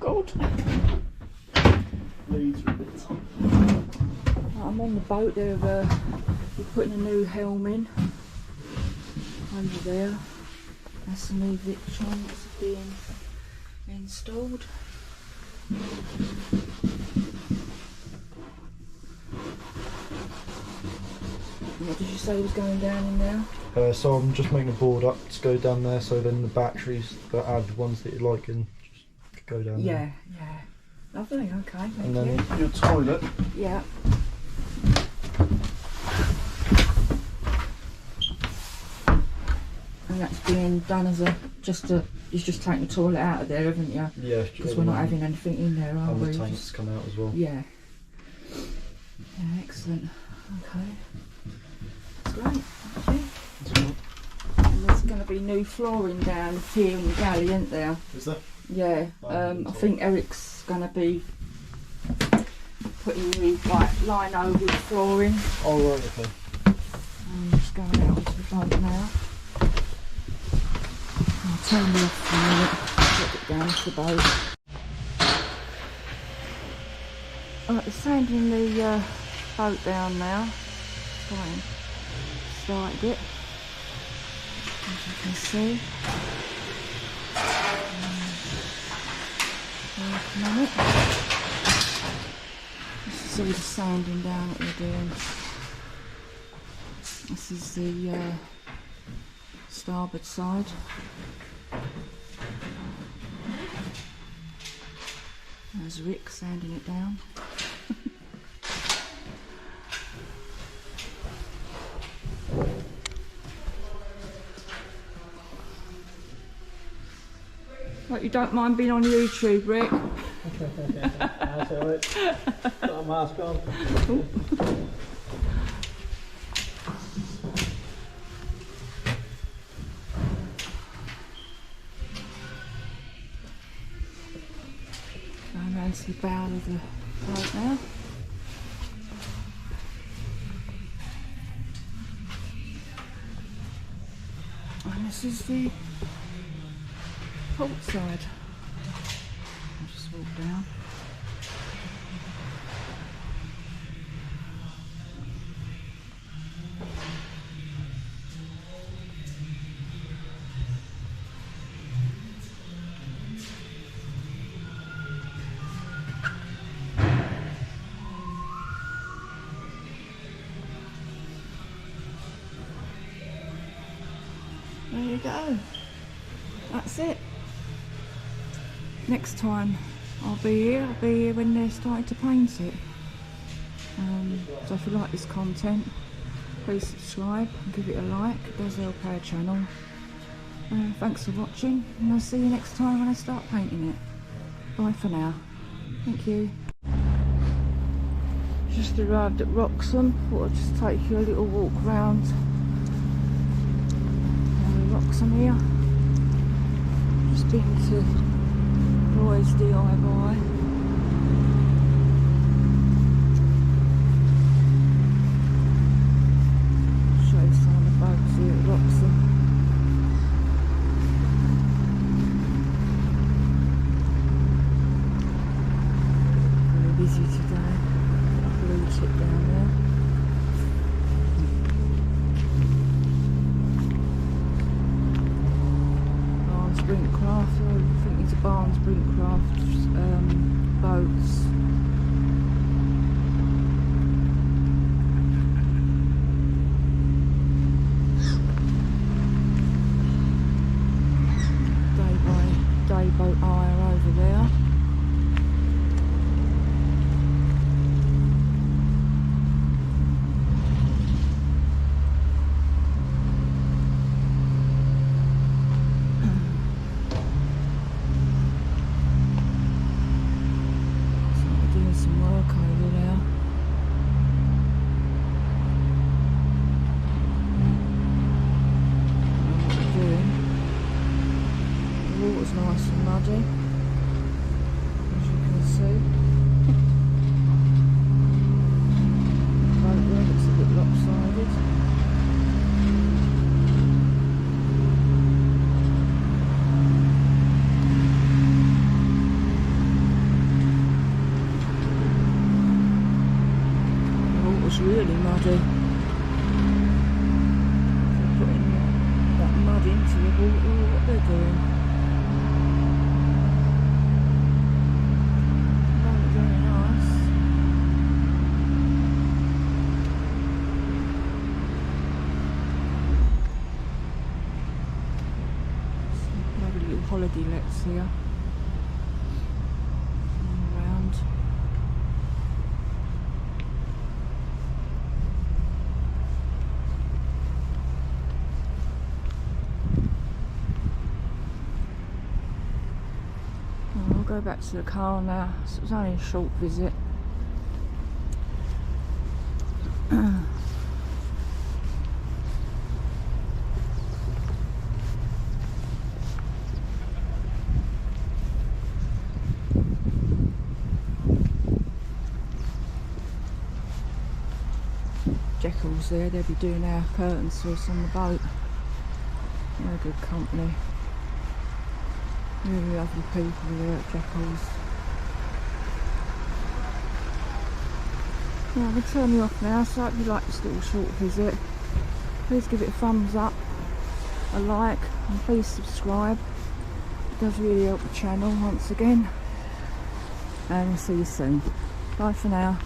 God. Leads are a bit tight. I'm on the boat. We're putting a new helm in over there. That's the new Victron that's being installed. What did you say was going down in there? So I'm just making a board up to go down there, so then the batteries, the add ones that you like, can just go down there. Yeah. Lovely, okay, thank And then you. your toilet. Yeah. And that's being done as you've just taken the toilet out of there, haven't you? Yeah. Because we're not having anything in there, are we? And the tanks come out as well. Yeah. Yeah, excellent. Okay. That's great, thank you. And there's going to be new flooring down here in the galley, isn't there? Is there? Yeah. I think Eric's going to be putting new lino with flooring. Oh, right, okay. I'm just going out onto the boat now. I'll turn me off for a minute, get it down to the boat. Alright, they're sanding the boat down now. Fine. Started it, as you can see. Working on it. This is all the sanding down that we're doing. This is the starboard side. There's Rick sanding it down. Like, you don't mind being on YouTube, Rick? That's alright. Got a mask on. Going round to the bow of the boat now. And this is the port side. I'll just walk down. There you go. That's it. Next time I'll be here when they're starting to paint it. So if you like this content, please subscribe and give it a like. It does help our channel. Thanks for watching, and I'll see you next time when I start painting it. Bye for now. Thank you. Just arrived at Roxham. Thought I'd just take you a little walk round Roxham here. Just been to Roy's DIY. Show you some of the boats here at Roxham. Very busy today. Blue chip down there. Brinkcraft, I think it's a Barnes Brinkcraft boats. Day boat hire over there. Nice and muddy. really muddy. They're putting that mud into the water, or what they're doing. Not very nice. Some lovely little holiday lets here. All around. I'll go back to the car now. So it was only a short visit. Jeckells there, they'll be doing our curtains for us on the boat. They're a good company. Really lovely people there at Jeckells. Yeah, I'm going to turn you off now, so I hope you like this little short visit. Please give it a thumbs up, a like, and please subscribe. It does really help the channel once again. And we'll see you soon. Bye for now.